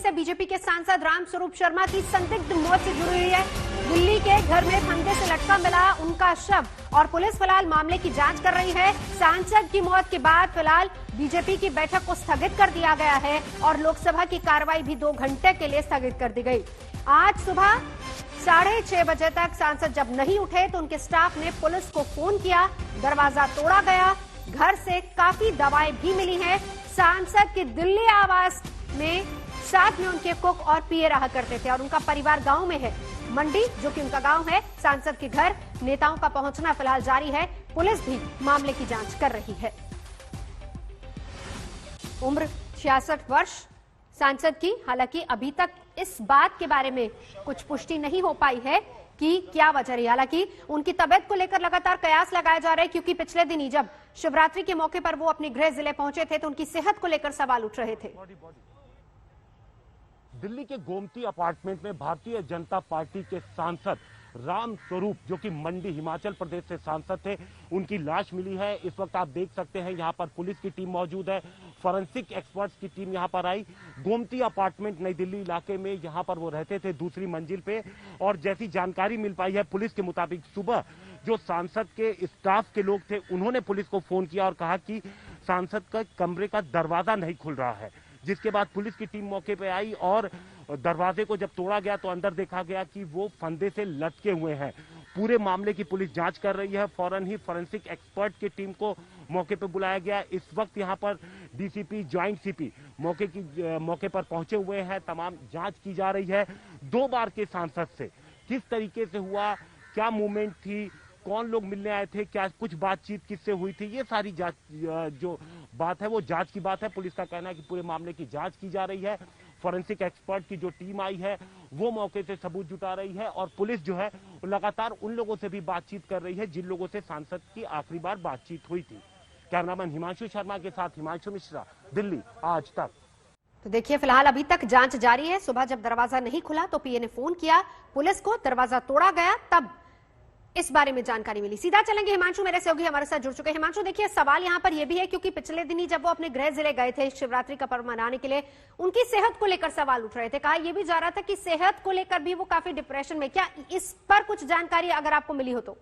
से बीजेपी के सांसद रामस्वरूप शर्मा की संदिग्ध मौत से जुड़ी हुई है। दिल्ली के घर में फंदे से लटका मिला उनका शव और पुलिस फिलहाल मामले की जांच कर रही है। सांसद की मौत के बाद फिलहाल बीजेपी की बैठक को स्थगित कर दिया गया है और लोकसभा की कार्रवाई भी 2 घंटे के लिए स्थगित कर दी गई। आज सुबह 6:30 बजे तक सांसद जब नहीं उठे तो उनके स्टाफ ने पुलिस को फोन किया, दरवाजा तोड़ा गया, घर से काफी दवाएं भी मिली हैं। सांसद के दिल्ली आवास में साथ में उनके कुक और पीए रहा करते थे और उनका परिवार गांव में है। मंडी जो कि उनका गांव है, सांसद के घर नेताओं का पहुंचना फिलहाल जारी है। पुलिस भी मामले की जांच कर रही है। उम्र 66 वर्ष सांसद की, हालांकि अभी तक इस बात के बारे में कुछ पुष्टि नहीं हो पाई है कि क्या वजह रही। हालांकि उनकी तबियत को लेकर लगातार कयास लगाए जा रहे हैं, क्योंकि पिछले दिन ही जब शिवरात्रि के मौके पर वो अपने गृह जिले पहुंचे थे तो उनकी सेहत को लेकर सवाल उठ रहे थे। दिल्ली के गोमती अपार्टमेंट में भारतीय जनता पार्टी के सांसद रामस्वरूप, जो कि मंडी हिमाचल प्रदेश से सांसद थे, उनकी लाश मिली है। इस वक्त आप देख सकते हैं यहाँ पर पुलिस की टीम मौजूद है, फॉरेंसिक एक्सपर्ट्स की टीम यहाँ पर आई। गोमती अपार्टमेंट नई दिल्ली इलाके में यहाँ पर वो रहते थे, दूसरी मंजिल पे। और जैसी जानकारी मिल पाई है पुलिस के मुताबिक, सुबह जो सांसद के स्टाफ के लोग थे उन्होंने पुलिस को फोन किया और कहा कि सांसद का कमरे का दरवाजा नहीं खुल रहा है, जिसके बाद पुलिस की टीम मौके पे आई और दरवाजे को जब तोड़ा गया तो अंदर देखा गया कि वो फंदे से लटके हुए हैं। पूरे मामले की पुलिस जांच कर रही है। फौरन ही फॉरेंसिक एक्सपर्ट की टीम को मौके पर बुलाया गया। इस वक्त यहां पर डीसीपी, ज्वाइंट सीपी मौके पर पहुंचे हुए हैं। तमाम जांच की जा रही है। 2 बार के सांसद से किस तरीके से हुआ, क्या मूवमेंट थी, कौन लोग मिलने आए थे, क्या कुछ बातचीत किससे हुई थी, ये सारी जांच जो बात है वो जांच की बात है। पुलिस का कहना है कि पूरे मामले की जांच की जा रही है। फॉरेंसिक एक्सपर्ट की जो टीम आई है वो मौके से सबूत जुटा रही है और पुलिस जो है लगातार उन लोगों से भी बातचीत कर रही है जिन लोगों से सांसद की आखिरी बार बातचीत हुई थी। कैमरामैन हिमांशु शर्मा के साथ हिमांशु मिश्रा, दिल्ली आज तक। तो देखिए, फिलहाल अभी तक जांच जारी है। सुबह जब दरवाजा नहीं खुला तो पीए ने फोन किया पुलिस को, दरवाजा तोड़ा गया, तब इस बारे में जानकारी मिली। सीधा चलेंगे, हिमांशु मेरे सहयोगी हमारे साथ जुड़ चुके हैं। हिमांशु, देखिए सवाल यहां पर यह भी है क्योंकि पिछले दिन ही जब वो अपने गृह जिले गए थे शिवरात्रि का पर्व मनाने के लिए, उनकी सेहत को लेकर सवाल उठ रहे थे। कहा यह भी जा रहा था कि सेहत को लेकर भी वो काफी डिप्रेशन में। क्या इस पर कुछ जानकारी अगर आपको मिली हो तो?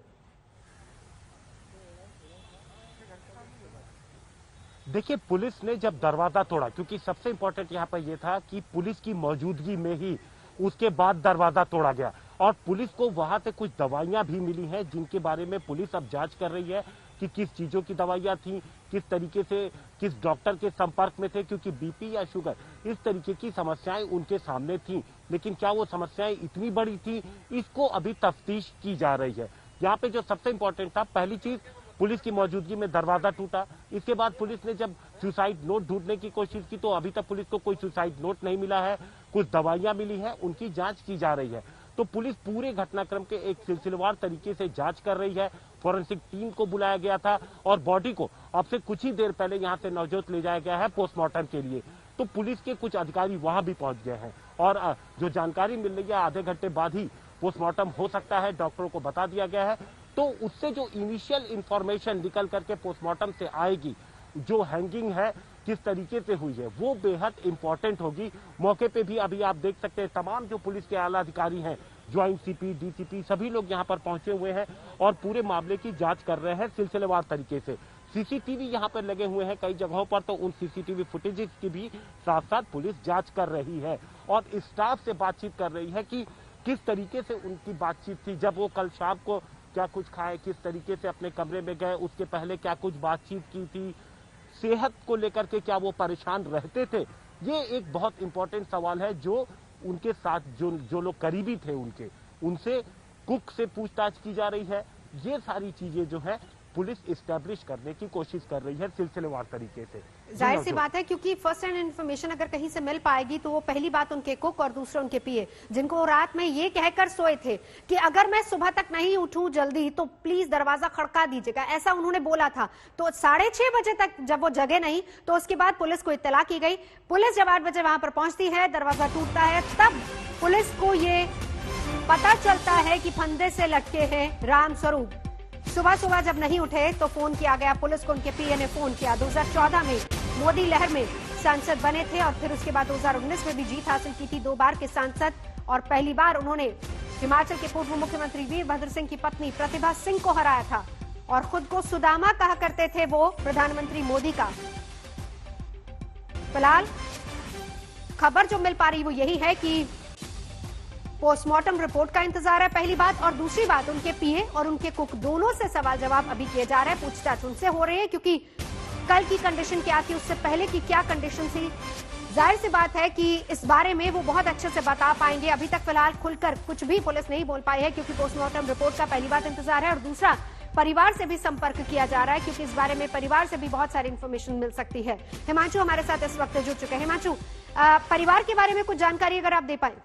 देखिए, पुलिस ने जब दरवाजा तोड़ा, क्योंकि सबसे इंपॉर्टेंट यहाँ पर यह था कि पुलिस की मौजूदगी में ही उसके बाद दरवाजा तोड़ा गया और पुलिस को वहां से कुछ दवाइयां भी मिली हैं जिनके बारे में पुलिस अब जांच कर रही है कि किस चीजों की दवाइयां थी, किस तरीके से, किस डॉक्टर के संपर्क में थे, क्योंकि बीपी या शुगर इस तरीके की समस्याएं उनके सामने थी। लेकिन क्या वो समस्याएं इतनी बड़ी थी, इसको अभी तफ्तीश की जा रही है। यहाँ पे जो सबसे इंपॉर्टेंट था, पहली चीज पुलिस की मौजूदगी में दरवाजा टूटा। इसके बाद पुलिस ने जब सुसाइड नोट ढूंढने की कोशिश की तो अभी तक पुलिस को कोई सुसाइड नोट नहीं मिला है। कुछ दवाइयां मिली है, उनकी जांच की जा रही है। तो पुलिस पूरे घटनाक्रम के एक सिलसिलेवार तरीके से जांच कर रही है। फॉरेंसिक टीम को बुलाया गया था और बॉडी को अब से कुछ ही देर पहले यहां से नवजोत ले जाया गया है पोस्टमार्टम के लिए। तो पुलिस के कुछ अधिकारी वहां भी पहुंच गए हैं और जो जानकारी मिल रही है आधे घंटे बाद ही पोस्टमार्टम हो सकता है, डॉक्टरों को बता दिया गया है। तो उससे जो इनिशियल इंफॉर्मेशन निकल करके पोस्टमार्टम से आएगी, जो हैंगिंग है किस तरीके से हुई है, वो बेहद इंपॉर्टेंट होगी। मौके पे भी अभी आप देख सकते हैं तमाम जो पुलिस के आला अधिकारी हैं, ज्वाइंट सीपी, डीसीपी, सभी लोग यहाँ पर पहुंचे हुए हैं और पूरे मामले की जांच कर रहे हैं सिलसिलेवार तरीके से। सीसीटीवी यहाँ पर लगे हुए हैं कई जगहों पर, तो उन सीसीटीवी फुटेजेस की भी साथ साथ पुलिस जांच कर रही है और स्टाफ से बातचीत कर रही है कि किस तरीके से उनकी बातचीत थी, जब वो कल शाम को क्या कुछ खाए, किस तरीके से अपने कमरे में गए, उसके पहले क्या कुछ बातचीत की थी, सेहत को लेकर के क्या वो परेशान रहते थे। ये एक बहुत इंपॉर्टेंट सवाल है जो उनके साथ जो लोग करीबी थे उनसे कुक से पूछताछ की जा रही है। ये सारी चीजें जो है पुलिस इस्टेब्लिश करने की कोशिश कर रही है सिलसिलेवार तरीके से। जाहिर सी बात है क्योंकि फर्स्ट हैंड इन्फॉर्मेशन अगर कहीं से मिल पाएगी तो वो पहली बात उनके कुक और दूसरा उनके पीए, जिनको रात में ये कहकर सोए थे कि अगर मैं सुबह तक नहीं उठूं जल्दी तो प्लीज दरवाजा खड़का दीजिएगा, ऐसा उन्होंने बोला था। तो 6:30 बजे तक जब वो जगे नहीं तो उसके बाद पुलिस को इत्तला की गई। पुलिस जब 8 बजे वहां पर पहुंचती है, दरवाजा टूटता है, तब पुलिस को ये पता चलता है कि फंदे से लटके हैं रामस्वरूप। सुबह जब नहीं उठे तो फोन किया गया पुलिस को, उनके पीए ने फोन किया। 2014 में मोदी लहर में सांसद बने थे और फिर उसके बाद 2019 में भी जीत हासिल की थी, 2 बार के सांसद। और पहली बार उन्होंने हिमाचल के पूर्व मुख्यमंत्री वीरभद्र सिंह की पत्नी प्रतिभा सिंह को हराया था और खुद को सुदामा कहा करते थे वो प्रधानमंत्री मोदी का। फिलहाल खबर जो मिल पा रही वो यही है कि पोस्टमार्टम रिपोर्ट का इंतजार है, पहली बात। और दूसरी बात, उनके पीए और उनके कुक दोनों से सवाल जवाब अभी किए जा रहे हैं, पूछताछ उनसे हो रही है, क्योंकि कल की कंडीशन क्या थी, उससे पहले की क्या कंडीशन थी, जाहिर सी बात है कि इस बारे में वो बहुत अच्छे से बता पाएंगे। अभी तक फिलहाल खुलकर कुछ भी पुलिस नहीं बोल पाई है, क्योंकि पोस्टमार्टम रिपोर्ट का पहली बात इंतजार है। और दूसरा, परिवार से भी संपर्क किया जा रहा है, क्योंकि इस बारे में परिवार से भी बहुत सारी इंफॉर्मेशन मिल सकती है। हिमांशु हमारे साथ इस वक्त जुड़ चुके हैं। हिमांशु, परिवार के बारे में कुछ जानकारी अगर आप दे पाए।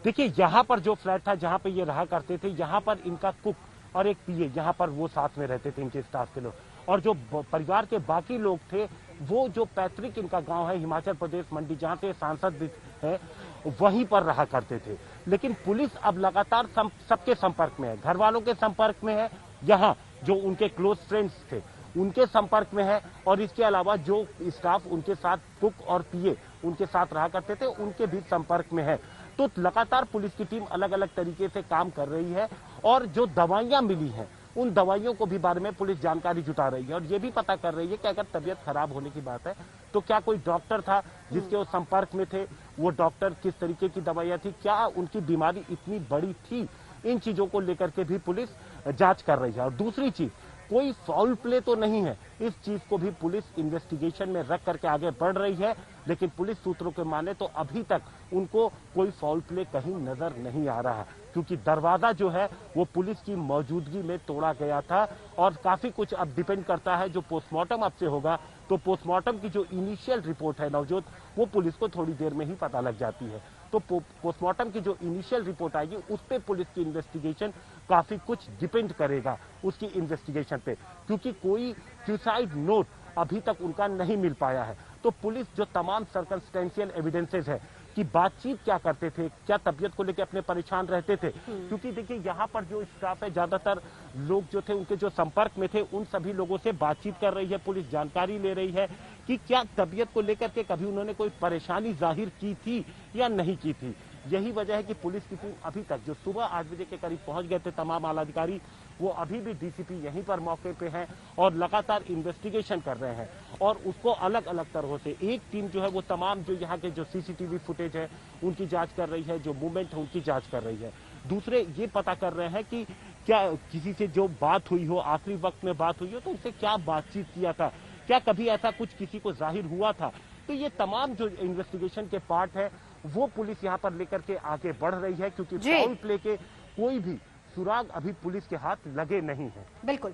देखिए, यहाँ पर जो फ्लैट था जहाँ पे ये रहा करते थे, यहाँ पर इनका कुक और एक पीए यहाँ पर वो साथ में रहते थे, इनके स्टाफ के लोग। और जो परिवार के बाकी लोग थे वो जो पैतृक इनका गांव है हिमाचल प्रदेश मंडी, जहाँ से सांसद भी है, वहीं पर रहा करते थे। लेकिन पुलिस अब लगातार सबके संपर्क में है, घर वालों के संपर्क में है, यहाँ जो उनके क्लोज फ्रेंड्स थे उनके संपर्क में है, और इसके अलावा जो स्टाफ उनके साथ कुक और पीए उनके साथ रहा करते थे उनके भी संपर्क में है। तो लगातार पुलिस की टीम अलग अलग तरीके से काम कर रही है, और जो दवाइयां मिली हैं उन दवाइयों को भी बारे में पुलिस जानकारी जुटा रही है, और ये भी पता कर रही है कि अगर तबीयत खराब होने की बात है तो क्या कोई डॉक्टर था जिसके वो संपर्क में थे, वो डॉक्टर किस तरीके की दवाइयां थी, क्या उनकी बीमारी इतनी बड़ी थी, इन चीजों को लेकर के भी पुलिस जांच कर रही है। और दूसरी चीज, कोई फाउल प्ले तो नहीं है, इस चीज को भी पुलिस इन्वेस्टिगेशन में रख करके आगे बढ़ रही है। लेकिन पुलिस सूत्रों के माने तो अभी तक उनको कोई फाउल प्ले कहीं नजर नहीं आ रहा, क्योंकि दरवाजा जो है वो पुलिस की मौजूदगी में तोड़ा गया था। और काफी कुछ अब डिपेंड करता है, जो पोस्टमार्टम अब से होगा तो पोस्टमार्टम की जो इनिशियल रिपोर्ट है नवजोत, वो पुलिस को थोड़ी देर में ही पता लग जाती है। तो पोस्टमार्टम की जो इनिशियल रिपोर्ट आएगी उस पे पुलिस की इन्वेस्टिगेशन काफी कुछ डिपेंड करेगा उसकी इन्वेस्टिगेशन पे, क्योंकि कोई सुसाइड नोट अभी तक उनका नहीं मिल पाया है। तो पुलिस जो तमाम सर्कमस्टेंशियल एविडेंसेस है कि बातचीत क्या करते थे, क्या तबीयत को लेकर अपने परेशान रहते थे, क्योंकि देखिए यहाँ पर जो स्टाफ है ज्यादातर लोग जो थे उनके जो संपर्क में थे उन सभी लोगों से बातचीत कर रही है पुलिस, जानकारी ले रही है कि क्या तबीयत को लेकर के कभी उन्होंने कोई परेशानी जाहिर की थी या नहीं की थी। यही वजह है कि पुलिस की टीम अभी तक, जो सुबह 8 बजे के करीब पहुंच गए थे तमाम आला अधिकारी, वो अभी भी डीसीपी यहीं पर मौके पे हैं और लगातार इन्वेस्टिगेशन कर रहे हैं। और उसको अलग अलग तरह से एक टीम जो है वो तमाम जो यहाँ के जो सीसीटीवी फुटेज है उनकी जांच कर रही है, जो मूवमेंट है उनकी जांच कर रही है। दूसरे ये पता कर रहे हैं कि क्या किसी से जो बात हुई हो, आखिरी वक्त में बात हुई हो, तो उनसे क्या बातचीत किया था, क्या कभी ऐसा कुछ किसी को जाहिर हुआ था। तो ये तमाम जो इन्वेस्टिगेशन के पार्ट है वो पुलिस यहाँ पर लेकर के आगे बढ़ रही है, क्योंकि फाउल प्ले के कोई भी सुराग अभी पुलिस के हाथ लगे नहीं है। बिल्कुल।